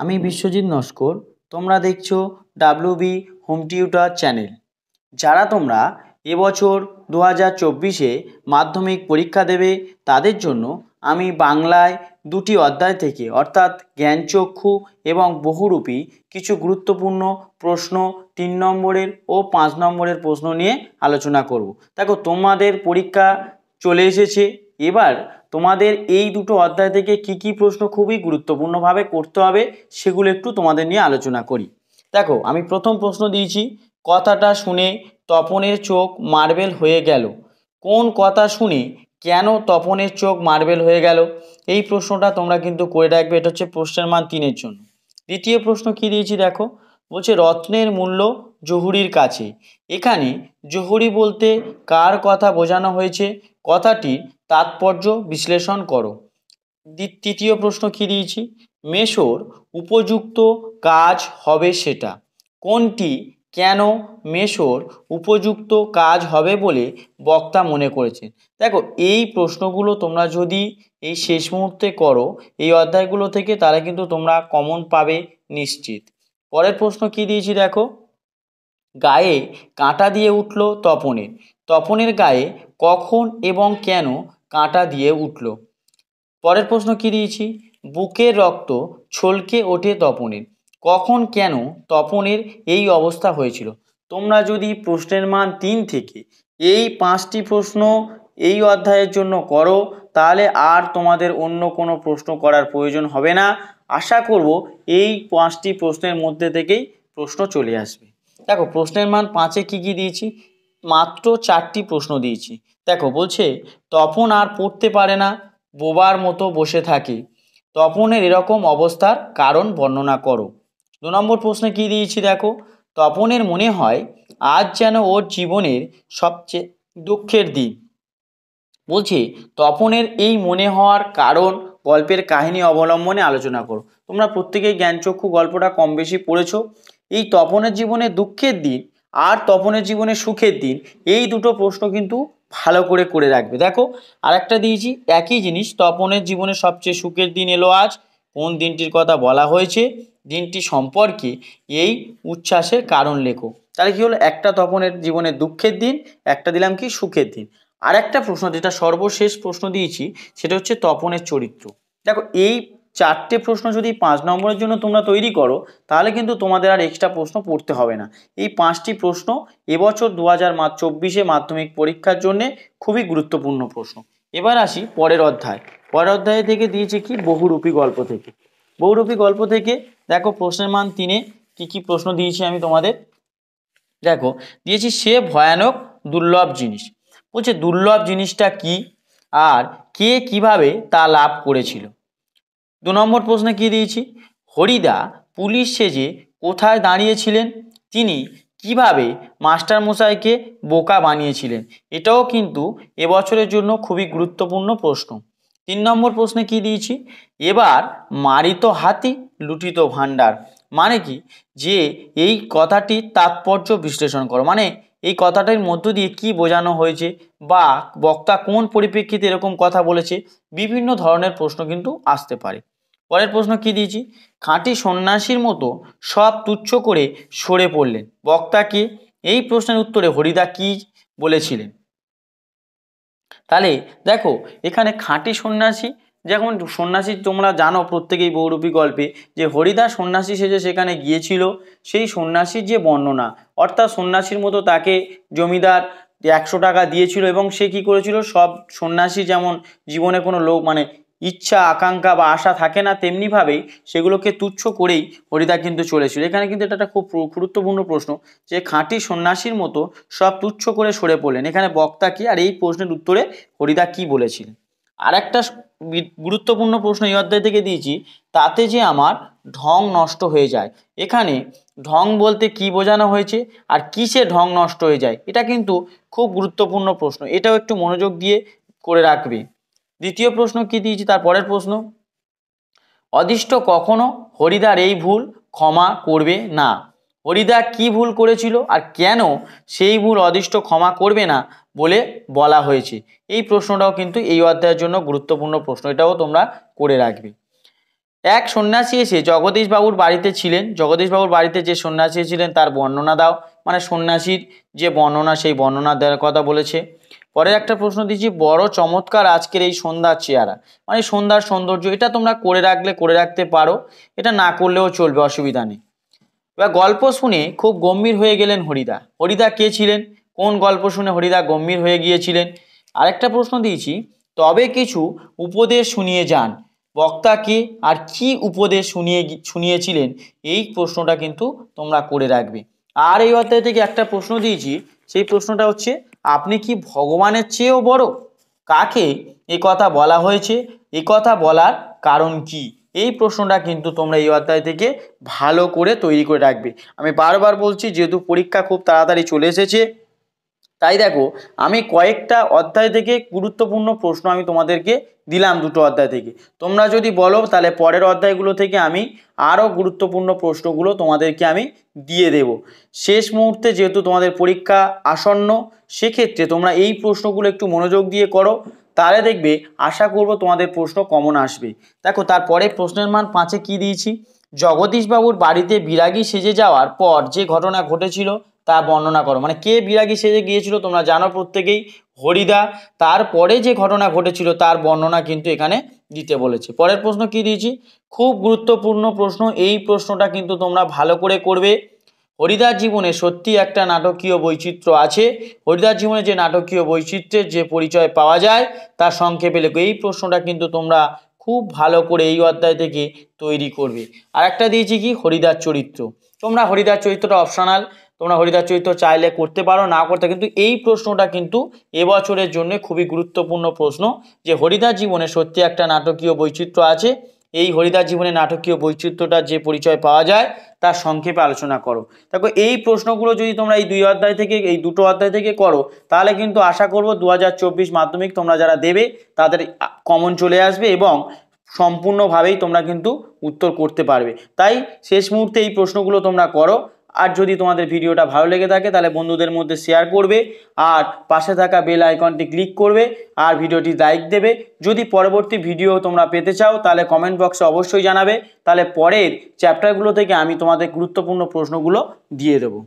আমি বিশ্বজিৎ নস্কর। তোমরা দেখছো ডাব্লিউবি হোম টিউটর চ্যানেল। যারা তোমরা এবছর 2024-এ মাধ্যমিক পরীক্ষা দেবে তাদের জন্য আমি বাংলায় 2টি অধ্যায় থেকে অর্থাৎ জ্ঞানচক্ষু এবং বহুরূপী কিছু গুরুত্বপূর্ণ প্রশ্ন 3 নম্বরের ও 5 নম্বরের প্রশ্ন নিয়ে আলোচনা করব। দেখো, তোমাদের পরীক্ষা চলে এসেছে। এবার তোমাদের এই দুটো অধ্যায় থেকে কি প্রশ্ন খুবই গুরুত্বপূর্ণভাবে করতে হবে সেগুলো একটু তোমাদের নিয়ে আলোচনা করি। দেখো, আমি প্রথম প্রশ্ন দিয়েছি, কথাটা শুনে তপনের চোখ মার্বেল হয়ে গেল। কোন কথা শুনে কেন তপনের চোখ মার্বেল হয়ে গেল? এই প্রশ্নটা তোমরা কিন্তু করে রাখবে। এটা হচ্ছে প্রশ্নের মান 3-এর জন্য। দ্বিতীয় প্রশ্ন কি দিয়েছি দেখো, বলছে রত্নের মূল্য জহুরির কাছে। এখানে জহুরি বলতে কার কথা বোঝানো হয়েছে? কথাটির তাৎপর্য বিশ্লেষণ করো। তৃতীয় প্রশ্ন কি দিয়েছি, মেশোর উপযুক্ত কাজ হবে সেটা। কোনটি কেন মেশোর উপযুক্ত কাজ হবে বলে বক্তা মনে করেছেন? দেখো, এই প্রশ্নগুলো তোমরা যদি এই শেষ মুহূর্তে করো এই অধ্যায়গুলো থেকে, তাহলে কিন্তু তোমরা কমন পাবে নিশ্চিত। পরের প্রশ্ন কি দিয়েছি দেখো, গায়ে কাঁটা দিয়ে উঠল তপনের। তপনের গায়ে কখন এবং কেন কাঁটা দিয়ে উঠল? পরের প্রশ্ন কি দিয়েছি, বুকের রক্ত ছলকে ওঠে তপনের। কখন কেন তপনের এই অবস্থা হয়েছিল? তোমরা যদি প্রশ্নের মান 3 থেকে এই 5টি প্রশ্ন এই অধ্যায়ের জন্য করো, তাহলে আর তোমাদের অন্য কোনো প্রশ্ন করার প্রয়োজন হবে না। আশা করব এই 5টি প্রশ্নের মধ্যে থেকেই প্রশ্ন চলে আসবে। দেখো, প্রশ্নের মান 5-এ কি দিয়েছি, মাত্র 4টি প্রশ্ন দিয়েছি। দেখো, বলছে তপন আর পড়তে পারে না, বোবার মতো বসে থাকে। তপনের এরকম অবস্থার কারণ বর্ণনা করো। 2 নম্বর প্রশ্নে কি দিয়েছি দেখো, তপনের মনে হয় আজ যেন ওর জীবনের সবচেয়ে দুঃখের দিন। বলছে তপনের এই মনে হওয়ার কারণ গল্পের কাহিনী অবলম্বনে আলোচনা করো। তোমরা প্রত্যেকেই জ্ঞানচক্ষু গল্পটা কম বেশি পড়েছো। এই তপনের জীবনে দুঃখের দিন আর তপনের জীবনে সুখের দিন, এই দুটো প্রশ্ন কিন্তু ভালো করে করে রাখবে। দেখো, আরেকটা দিয়েছি একই জিনিস, তপনের জীবনে সবচেয়ে সুখের দিন এলো আজ। কোন দিনটির কথা বলা হয়েছে? দিনটি সম্পর্কে এই উচ্ছ্বাসের কারণ লেখো। তাহলে কি হলো, একটা তপনের জীবনে দুঃখের দিন, একটা দিলাম কি সুখের দিন। আর একটা প্রশ্ন যেটা সর্বশেষ প্রশ্ন দিয়েছি সেটা হচ্ছে তপনের চরিত্র। দেখো, এই 4টে প্রশ্ন যদি 5 নম্বরের জন্য তোমরা তৈরি করো, তাহলে কিন্তু তোমাদের আর এক্সট্রা প্রশ্ন পড়তে হবে না। এই 5টি প্রশ্ন এবছর 2024-এ মাধ্যমিক পরীক্ষার জন্য খুবই গুরুত্বপূর্ণ প্রশ্ন। এবার আসি পরের অধ্যায়। পরের অধ্যায় থেকে দিয়েছে কি, বহুরূপী গল্প থেকে। বহুরূপী গল্প থেকে দেখো, প্রশ্নের মান 3-এ কি প্রশ্ন দিয়েছি আমি তোমাদের। দেখো, দিয়েছি সে ভয়ানক দুর্লভ জিনিস। বলছে দুর্লভ জিনিসটা কি আর কে কিভাবে তা লাভ করেছিল? 2 নম্বর প্রশ্নে কি দিয়েছি, হরিদা পুলিশ সেজে কোথায় দাঁড়িয়েছিলেন? তিনি কিভাবে মাস্টারমশাইকে বোকা বানিয়েছিলেন? এটাও কিন্তু এবছরের জন্য খুবই গুরুত্বপূর্ণ প্রশ্ন। 3 নম্বর প্রশ্নে কি দিয়েছি, এবার মারিত হাতি লুটিত ভাণ্ডার। মানে কি, যে এই কথাটির তাৎপর্য বিশ্লেষণ করো। মানে এই কথাটির মধ্য দিয়ে কি বোঝানো হয়েছে বা বক্তা কোন পরিপ্রেক্ষিতে এরকম কথা বলেছে, বিভিন্ন ধরনের প্রশ্ন কিন্তু আসতে পারে। পরের প্রশ্ন কি দিয়েছি, খাঁটি সন্ন্যাসীর মতো সব তুচ্ছ করে সরে পড়লেন বক্তাকে। এই প্রশ্নের উত্তরে হরিদা কি বলেছিলেন? তাহলে দেখো, এখানে খাঁটি সন্ন্যাসী, যেমন সন্ন্যাসী তোমরা জানো প্রত্যেকেই বহুরূপী গল্পে যে হরিদা সন্ন্যাসী সেজে সেখানে গিয়েছিল, সেই সন্ন্যাসীর যে বর্ণনা, অর্থাৎ সন্ন্যাসীর মতো তাকে জমিদার 100 টাকা দিয়েছিল এবং সে কি করেছিল, সব সন্ন্যাসী যেমন জীবনে কোনো মানে ইচ্ছা আকাঙ্ক্ষা বা আশা থাকে না, তেমনিভাবেই সেগুলোকে তুচ্ছ করেই হরিদা কিন্তু চলেছিল। এখানে কিন্তু এটা একটা খুব গুরুত্বপূর্ণ প্রশ্ন, যে খাঁটি সন্ন্যাসীর মতো সব তুচ্ছ করে সরে পড়লেন, এখানে বক্তা কি আর এই প্রশ্নের উত্তরে হরিদা কি বলেছিলেন? আর একটা গুরুত্বপূর্ণ প্রশ্ন এই অধ্যায় থেকে দিয়েছি, তাতে যে আমার ঢং নষ্ট হয়ে যায়। এখানে ঢং বলতে কি বোঝানো হয়েছে আর কিসে ঢং নষ্ট হয়ে যায়, এটা কিন্তু খুব গুরুত্বপূর্ণ প্রশ্ন, এটাও একটু মনোযোগ দিয়ে করে রাখবে। দ্বিতীয় প্রশ্ন কি দিয়েছি, তারপরের প্রশ্ন, অদিষ্ট কখনো হরিদার এই ভুল ক্ষমা করবে না। হরিদা কি ভুল করেছিল আর কেন সেই ভুল অদিষ্ট ক্ষমা করবে না বলে বলা হয়েছে? এই প্রশ্নটাও কিন্তু এই অধ্যায়ের জন্য গুরুত্বপূর্ণ প্রশ্ন, এটাও তোমরা করে রাখবে। এক সন্ন্যাসী এসে জগদীশবাবুর বাড়িতে ছিলেন, জগদীশবাবুর বাড়িতে যে সন্ন্যাসী ছিলেন তার বর্ণনা দাও, মানে সন্ন্যাসীর যে বর্ণনা সেই বর্ণনা দেওয়ার কথা বলেছে। পরের একটা প্রশ্ন দিচ্ছি, বড় চমৎকার আজকের এই সন্ধ্যার চেহারা, মানে সন্ধ্যার সৌন্দর্য, এটা তোমরা করে রাখলে করে রাখতে পারো, এটা না করলেও চলবে, অসুবিধা নেই। এবার গল্প শুনে খুব গম্ভীর হয়ে গেলেন হরিদা। হরিদা কে ছিলেন, কোন গল্প শুনে হরিদা গম্ভীর হয়ে গিয়েছিলেন? আরেকটা প্রশ্ন দিয়েছি, তবে কিছু উপদেশ শুনিয়ে যান, বক্তা কে আর কি উপদেশ শুনিয়েছিলেন, এই প্রশ্নটা কিন্তু তোমরা করে রাখবে। আর এই অধ্যায় থেকে একটা প্রশ্ন দিয়েছি, সেই প্রশ্নটা হচ্ছে, আপনি কি ভগবানের চেয়েও বড়? কাকে এ কথা বলা হয়েছে, এ কথা বলার কারণ কি? এই প্রশ্নটা কিন্তু তোমরা এই অধ্যায় থেকে ভালো করে তৈরি করে রাখবে। আমি বারবার বলছি, যেহেতু পরীক্ষা খুব তাড়াতাড়ি চলে এসেছে, তাই দেখো আমি কয়েকটা অধ্যায় থেকে গুরুত্বপূর্ণ প্রশ্ন আমি তোমাদেরকে দিলাম, দুটো অধ্যায় থেকে। তোমরা যদি বলো তাহলে পরের অধ্যায়গুলো থেকে আমি আরও গুরুত্বপূর্ণ প্রশ্নগুলো তোমাদেরকে আমি দিয়ে দেব। শেষ মুহূর্তে যেহেতু তোমাদের পরীক্ষা আসন্ন, সেক্ষেত্রে তোমরা এই প্রশ্নগুলো একটু মনোযোগ দিয়ে করো, তাহলে দেখবে আশা করব তোমাদের প্রশ্ন কমন আসবে। দেখো তারপরে প্রশ্নের মান 5-এ কি দিয়েছি, জগদীশবাবুর বাড়িতে বিরাগী সেজে যাওয়ার পর যে ঘটনা ঘটেছিল তা বর্ণনা করো। মানে কে বিরাগী সেজে গিয়েছিল তোমরা জানো প্রত্যেকেই, হরিদা। তারপরে যে ঘটনা ঘটেছিল তার বর্ণনা কিন্তু এখানে দিতে বলেছে। পরের প্রশ্ন কি দিয়েছি, খুব গুরুত্বপূর্ণ প্রশ্ন, এই প্রশ্নটা কিন্তু তোমরা ভালো করে করবে। হরিদার জীবনে সত্যি একটা নাটকীয় বৈচিত্র্য আছে, হরিদার জীবনে যে নাটকীয় বৈচিত্র্যের যে পরিচয় পাওয়া যায় তার সংক্ষেপে লেখো। এই প্রশ্নটা কিন্তু তোমরা খুব ভালো করে এই অধ্যায় থেকে তৈরি করবে। আর একটা দিয়েছি কি, হরিদার চরিত্র। তোমরা হরিদার চরিত্রটা অপশনাল, তোমরা হরিদার চরিত্র চাইলে করতে পারো, না করতে, কিন্তু এই প্রশ্নটা কিন্তু এবছরের জন্য খুবই গুরুত্বপূর্ণ প্রশ্ন, যে হরিদার জীবনে সত্যি একটা নাটকীয় বৈচিত্র্য আছে, এই হরিদার জীবনে নাটকীয় বৈচিত্র্যটার যে পরিচয় পাওয়া যায় তার সংক্ষেপে আলোচনা করো। দেখো এই প্রশ্নগুলো যদি তোমরা এই দুই অধ্যায় থেকে, এই দুটো অধ্যায় থেকে করো, তাহলে কিন্তু আশা করব 2024 মাধ্যমিক তোমরা যারা দেবে তাদের কমন চলে আসবে এবং সম্পূর্ণভাবেই তোমরা কিন্তু উত্তর করতে পারবে। তাই শেষ মুহূর্তে এই প্রশ্নগুলো তোমরা করো। আর যদি তোমাদের ভিডিওটা ভালো লেগে থাকে তাহলে বন্ধুদের মধ্যে শেয়ার করবে, আর পাশে থাকা বেল আইকনটি ক্লিক করবে, আর ভিডিওটি লাইক দেবে। যদি পরবর্তী ভিডিও তোমরা পেতে চাও তাহলে কমেন্ট বক্সে অবশ্যই জানাবে, তাহলে পরের চ্যাপ্টারগুলো থেকে আমি তোমাদের গুরুত্বপূর্ণ প্রশ্নগুলো দিয়ে দেবো।